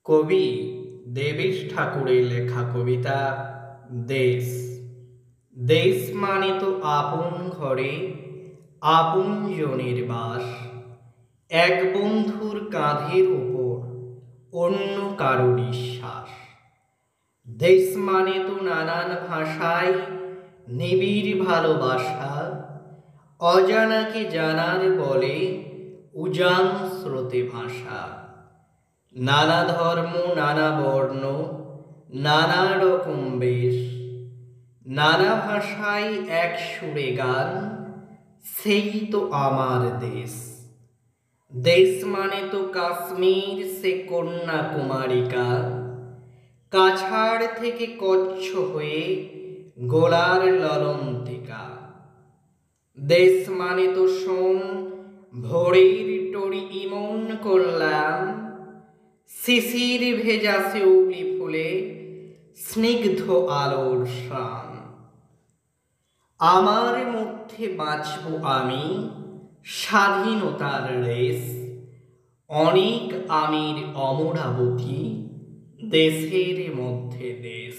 কবি দেবেশ ঠাকুরের লেখা কবিতা দেশ। দেশ মানে তো আপন ঘরে আপন জনের বাস, এক বন্ধুর কাঁধের ওপর অন্য কারো নিঃশ্বাস। দেশ মানে তো নানান ভাষায় নিবিড় ভালোবাসা, অজানাকে জানার বলে উজান স্রোতে ভাষা। নানা ধর্ম, নানা বর্ণ, নানা রকম বেশ, নানা ভাষায় এক সুরে গান, সেই তো আমার দেশ। দেশ মানে তো কাশ্মীর সে কন্যাকুমারিকা, কাছাড় থেকে কচ্ছ হয়ে গোলার ললন্তিকা। দেশ মানে তো শোন ভোরের টরি ইমন করলাম, শিশির ভেজা শিউলি ফুলে স্নিগ্ধ আলোর শান। আমার মধ্যে বাঁচব আমি স্বাধীনতার রেশ, অনেক আমির অমরাবতী দেশের মধ্যে দেশ।